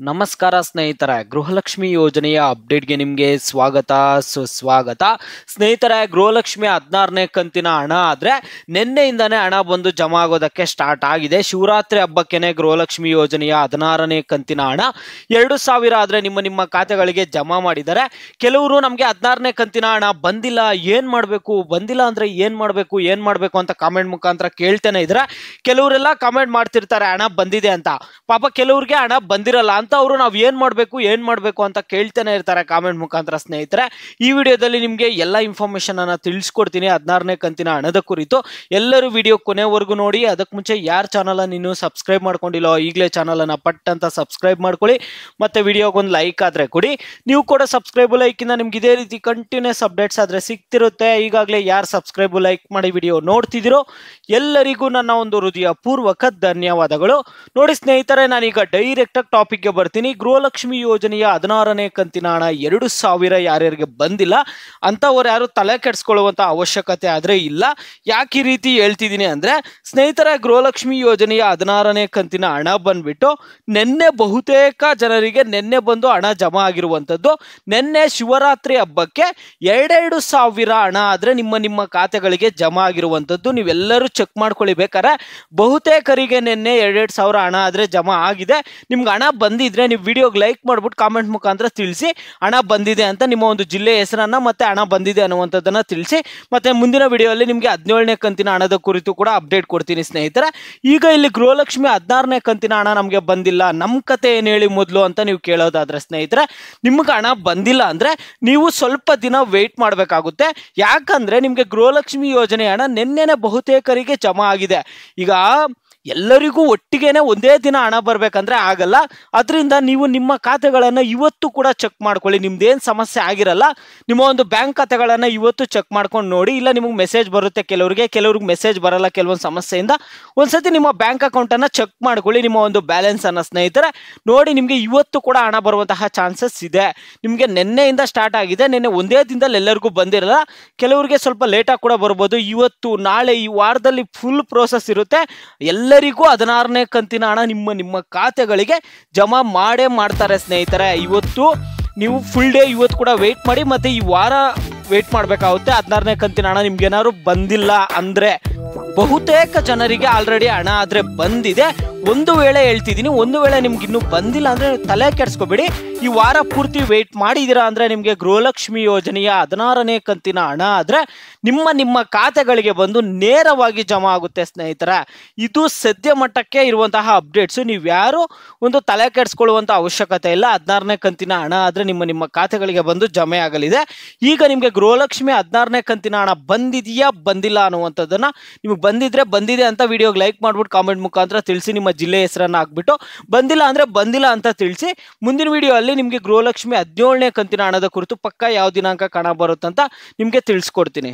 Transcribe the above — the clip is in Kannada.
ನಮಸ್ಕಾರ ಸ್ನೇಹಿತರೆ, ಗೃಹಲಕ್ಷ್ಮಿ ಯೋಜನೆಯ ಅಪ್ಡೇಟ್ಗೆ ನಿಮಗೆ ಸ್ವಾಗತ ಸುಸ್ವಾಗತ. ಸ್ನೇಹಿತರೆ, ಗೃಹಲಕ್ಷ್ಮಿ 16ನೇ ಕಂತಿನ ಹಣ ಆದರೆ ನಿನ್ನೆಯಿಂದನೇ ಹಣ ಬಂದು ಜಮಾ ಆಗೋದಕ್ಕೆ ಸ್ಟಾರ್ಟ್ ಆಗಿದೆ. ಶಿವರಾತ್ರಿ ಹಬ್ಬಕ್ಕೇನೆ ಗೃಹಲಕ್ಷ್ಮಿ ಯೋಜನೆಯ 16ನೇ ಕಂತಿನ ಹಣ 2,000 ಆದರೆ ನಿಮ್ಮ ಖಾತೆಗಳಿಗೆ ಜಮಾ ಮಾಡಿದ್ದಾರೆ. ಕೆಲವರು ನಮಗೆ 16ನೇ ಕಂತಿನ ಹಣ ಬಂದಿಲ್ಲ, ಏನು ಮಾಡಬೇಕು, ಬಂದಿಲ್ಲ ಅಂದರೆ ಏನು ಮಾಡಬೇಕು ಅಂತ ಕಾಮೆಂಟ್ ಮುಖಾಂತರ ಕೇಳ್ತಾನೆ ಇದ್ದಾರೆ. ಕೆಲವರೆಲ್ಲ ಕಾಮೆಂಟ್ ಮಾಡ್ತಿರ್ತಾರೆ ಹಣ ಬಂದಿದೆ ಅಂತ. ಪಾಪ ಕೆಲವ್ರಿಗೆ ಹಣ ಬಂದಿರಲ್ಲ ಅಂತ ಅವರು ನಾವು ಏನು ಮಾಡಬೇಕು ಅಂತ ಕೇಳ್ತಾನೆ ಇರ್ತಾರೆ ಕಾಮೆಂಟ್ ಮುಖಾಂತರ. ಸ್ನೇಹಿತರೆ, ಈ ವಿಡಿಯೋದಲ್ಲಿ ನಿಮಗೆ ಎಲ್ಲ ಇನ್ಫಾರ್ಮೇಶನ್ ಅನ್ನ ತಿಳಿಸ್ಕೊಡ್ತೀನಿ 16ನೇ ಕಂತಿನ ಹಣದ ಕುರಿತು. ಎಲ್ಲರೂ ವಿಡಿಯೋ ಕೊನೆವರೆಗೂ ನೋಡಿ. ಅದಕ್ಕೆ ಮುಂಚೆ ಯಾರು ಚಾನಲ್ ಅನ್ನು ಇನ್ನೂ ಸಬ್ಸ್ಕ್ರೈಬ್ ಮಾಡ್ಕೊಂಡಿಲ್ಲೋ ಈಗಲೇ ಚಾನಲ್ ಅನ್ನ ಪಟ್ ಅಂತ ಸಬ್ಸ್ಕ್ರೈಬ್ ಮಾಡ್ಕೊಳ್ಳಿ. ಮತ್ತೆ ವಿಡಿಯೋಗೊಂದು ಲೈಕ್ ಆದ್ರೆ ಕೊಡಿ. ನೀವು ಕೂಡ ಸಬ್ಸ್ಕ್ರೈಬ್ ಲೈಕ್ ಇಂದ ನಿಮ್ಗೆ ಇದೇ ರೀತಿ ಕಂಟಿನ್ಯೂಸ್ ಅಪ್ಡೇಟ್ಸ್ ಆದ್ರೆ ಸಿಗ್ತಿರುತ್ತೆ. ಈಗಾಗಲೇ ಯಾರು ಸಬ್ಸ್ಕ್ರೈಬ್ ಲೈಕ್ ಮಾಡಿ ವಿಡಿಯೋ ನೋಡ್ತಿದ್ದೀರೋ ಎಲ್ಲರಿಗೂ ನನ್ನ ಒಂದು ಹೃದಯ ಪೂರ್ವಕ ಧನ್ಯವಾದಗಳು. ನೋಡಿ ಸ್ನೇಹಿತರೆ, ನಾನೀಗ ಡೈರೆಕ್ಟ್ ಆಗಿ ಟಾಪಿಕ್ಗೆ ಬರ್ತೀನಿ. ಗೃಹಲಕ್ಷ್ಮಿ ಯೋಜನೆಯ 16ನೇ ಕಂತಿನ ಹಣ 2,000 ಯಾರ್ಯಾರಿಗೆ ಬಂದಿಲ್ಲ ಅಂತವ್ರು ಯಾರು ತಲೆ ಕೆಡಿಸ್ಕೊಳ್ಳುವಂತ ಅವಶ್ಯಕತೆ ಆದ್ರೆ ಇಲ್ಲ. ಯಾಕೆ ಈ ರೀತಿ ಹೇಳ್ತಿದ್ದೀನಿ ಅಂದ್ರೆ, ಸ್ನೇಹಿತರೆ, ಗೃಹಲಕ್ಷ್ಮಿ ಯೋಜನೆಯ 16ನೇ ಕಂತಿನ ಹಣ ಬಂದ್ಬಿಟ್ಟು ನಿನ್ನೆ ಬಹುತೇಕ ಜನರಿಗೆ ನಿನ್ನೆ ಬಂದು ಹಣ ಜಮಾ ಆಗಿರುವಂತದ್ದು. ನಿನ್ನೆ ಶಿವರಾತ್ರಿ ಹಬ್ಬಕ್ಕೆ 2,000 ಹಣ ಆದ್ರೆ ನಿಮ್ಮ ಖಾತೆಗಳಿಗೆ ಜಮಾ ಆಗಿರುವಂತದ್ದು. ನೀವೆಲ್ಲರೂ ಚೆಕ್ ಮಾಡ್ಕೊಳ್ಳಿ. ಬೇಕಾರೆ ಬಹುತೇಕರಿಗೆ ನಿನ್ನೆ 2,000 ಹಣ ಆದ್ರೆ ಜಮಾ ಆಗಿದೆ. ನಿಮ್ಗೆ ಹಣ ಬಂದಿದ್ರೆ ನೀವು ವಿಡಿಯೋಗೆ ಲೈಕ್ ಮಾಡ್ಬಿಟ್ಟು ಕಾಮೆಂಟ್ ಮುಖಾಂತರ ತಿಳಿಸಿ ಹಣ ಬಂದಿದೆ ಅಂತ, ನಿಮ್ಮ ಒಂದು ಜಿಲ್ಲೆ ಹೆಸರನ್ನ ಮತ್ತೆ ಹಣ ಬಂದಿದೆ ಅನ್ನುವಂಥದ್ದನ್ನ ತಿಳಿಸಿ. ಮತ್ತೆ ಮುಂದಿನ ವಿಡಿಯೋಲ್ಲಿ ನಿಮಗೆ 17ನೇ ಕಂತಿನ ಹಣದ ಕುರಿತು ಕೂಡ ಅಪ್ಡೇಟ್ ಕೊಡ್ತೀನಿ ಸ್ನೇಹಿತರೆ. ಈಗ ಇಲ್ಲಿ ಗೃಹಲಕ್ಷ್ಮಿ 16ನೇ ಕಂತಿನ ಹಣ ನಮಗೆ ಬಂದಿಲ್ಲ, ನಮ್ಮ ಕತೆ ಏನು ಹೇಳಿ ಮೊದಲು ಅಂತ ನೀವು ಕೇಳೋದಾದ್ರೆ ಸ್ನೇಹಿತರೆ, ನಿಮ್ಗೆ ಹಣ ಬಂದಿಲ್ಲ ಅಂದ್ರೆ ನೀವು ಸ್ವಲ್ಪ ದಿನ ವೆಯ್ಟ್ ಮಾಡಬೇಕಾಗುತ್ತೆ. ಯಾಕಂದ್ರೆ ನಿಮಗೆ ಗೃಹಲಕ್ಷ್ಮಿ ಯೋಜನೆ ಹಣ ನಿನ್ನೆನೆ ಬಹುತೇಕರಿಗೆ ಜಮಾ ಆಗಿದೆ. ಈಗ ಎಲ್ಲರಿಗೂ ಒಟ್ಟಿಗೆನೆ ಒಂದೇ ದಿನ ಹಣ ಬರ್ಬೇಕಂದ್ರೆ ಆಗಲ್ಲ. ಅದರಿಂದ ನೀವು ನಿಮ್ಮ ಖಾತೆಗಳನ್ನು ಇವತ್ತು ಕೂಡ ಚೆಕ್ ಮಾಡ್ಕೊಳ್ಳಿ. ನಿಮ್ದೇನು ಸಮಸ್ಯೆ ಆಗಿರಲ್ಲ. ನಿಮ್ಮ ಒಂದು ಬ್ಯಾಂಕ್ ಖಾತೆಗಳನ್ನು ಇವತ್ತು ಚೆಕ್ ಮಾಡ್ಕೊಂಡು ನೋಡಿ. ಇಲ್ಲ ನಿಮಗೆ ಮೆಸೇಜ್ ಬರುತ್ತೆ, ಕೆಲವ್ರಿಗೆ ಮೆಸೇಜ್ ಬರಲ್ಲ ಕೆಲವೊಂದು ಸಮಸ್ಯೆಯಿಂದ. ಒಂದ್ಸತಿ ನಿಮ್ಮ ಬ್ಯಾಂಕ್ ಅಕೌಂಟನ್ನು ಚೆಕ್ ಮಾಡ್ಕೊಳ್ಳಿ, ನಿಮ್ಮ ಒಂದು ಬ್ಯಾಲೆನ್ಸ್ ಅನ್ನ ಸ್ನೇಹಿತರೆ. ನೋಡಿ, ನಿಮಗೆ ಇವತ್ತು ಕೂಡ ಹಣ ಬರುವಂತಹ ಚಾನ್ಸಸ್ ಇದೆ. ನಿಮಗೆ ನಿನ್ನೆಯಿಂದ ಸ್ಟಾರ್ಟ್ ಆಗಿದೆ. ನಿನ್ನೆ ಒಂದೇ ದಿನದಲ್ಲಿ ಎಲ್ಲರಿಗೂ ಬಂದಿರಲ್ಲ, ಕೆಲವರಿಗೆ ಸ್ವಲ್ಪ ಲೇಟಾಗಿ ಕೂಡ ಬರ್ಬೋದು. ಇವತ್ತು ನಾಳೆ ಈ ವಾರದಲ್ಲಿ ಫುಲ್ ಪ್ರೋಸೆಸ್ ಇರುತ್ತೆ. ಎಲ್ಲರಿಗೂ 16ನೇ ಕಂತಿನ ಹಣ ನಿಮ್ಮ ಖಾತೆಗಳಿಗೆ ಜಮಾ ಮಾಡೇ ಮಾಡ್ತಾರೆ ಸ್ನೇಹಿತರೆ. ಇವತ್ತು ನೀವು ಫುಲ್ ಡೇ ಇವತ್ತು ಕೂಡ ವೆಯ್ಟ್ ಮಾಡಿ, ಮತ್ತೆ ಈ ವಾರ ವೆಯ್ಟ್ ಮಾಡಬೇಕಾಗುತ್ತೆ. 16ನೇ ಕಂತಿನ ಹಣ ನಿಮ್ಗೆ ಏನಾದ್ರು ಬಂದಿಲ್ಲ ಅಂದ್ರೆ, ಬಹುತೇಕ ಜನರಿಗೆ ಆಲ್ರೆಡಿ ಹಣ ಆದ್ರೆ ಬಂದಿದೆ. ಒಂದು ವೇಳೆ ಹೇಳ್ತಿದ್ದೀನಿ, ಒಂದು ವೇಳೆ ನಿಮ್ಗೆ ಇನ್ನೂ ಬಂದಿಲ್ಲ ಅಂದ್ರೆ ತಲೆ ಕೆಡಿಸ್ಕೋಬೇಡಿ. ಈ ವಾರ ಪೂರ್ತಿ ವೆಯ್ಟ್ ಮಾಡಿದಿರಾ ಅಂದ್ರೆ ನಿಮಗೆ ಗೃಹಲಕ್ಷ್ಮಿ ಯೋಜನೆಯ 16ನೇ ಕಂತಿನ ಹಣ ಆದ್ರೆ ನಿಮ್ಮ ಖಾತೆಗಳಿಗೆ ಬಂದು ನೇರವಾಗಿ ಜಮಾ ಆಗುತ್ತೆ ಸ್ನೇಹಿತರೆ. ಇದು ಸದ್ಯ ಮಟ್ಟಕ್ಕೆ ಇರುವಂತಹ ಅಪ್ಡೇಟ್ಸ್. ನೀವು ಯಾರು ಒಂದು ತಲೆ ಕೆಡಿಸ್ಕೊಳ್ಳುವಂತ ಅವಶ್ಯಕತೆ ಇಲ್ಲ. 16ನೇ ಕಂತಿನ ಹಣ ಆದ್ರೆ ನಿಮ್ಮ ಖಾತೆಗಳಿಗೆ ಬಂದು ಜಮೆ ಆಗಲಿದೆ. ಈಗ ನಿಮಗೆ ಗೃಹಲಕ್ಷ್ಮಿ 16ನೇ ಕಂತಿನ ಹಣ ಬಂದಿದೆಯಾ ಬಂದಿಲ್ಲ ಅನ್ನುವಂಥದ್ದನ್ನ, ನಿಮಗೆ ಬಂದಿದ್ರೆ ಬಂದಿದೆ ಅಂತ ವಿಡಿಯೋಗೆ ಲೈಕ್ ಮಾಡ್ಬಿಟ್ಟು ಕಾಮೆಂಟ್ ಮುಖಾಂತರ ತಿಳಿಸಿ. ನಿಮ್ಮ ಜಿಲ್ಲೆ ಹೆಸರನ್ನ ಹಾಕ್ಬಿಟ್ಟು ಬಂದಿಲ್ಲ ಅಂದ್ರೆ ಬಂದಿಲ್ಲ ಅಂತ ತಿಳಿಸಿ. ಮುಂದಿನ ವಿಡಿಯೋ ಅಲ್ಲಿ ನಿಮಗೆ ಗೃಹಲಕ್ಷ್ಮಿ 17ನೇ ಕಂತಿನ ಹಣದ ಕುರಿತು ಪಕ್ಕ ಯಾವ ದಿನಾಂಕ ಕಾಣ ಬರುತ್ತಂತ ನಿಮಗೆ ತಿಳಿಸ್ಕೊಡ್ತೀನಿ.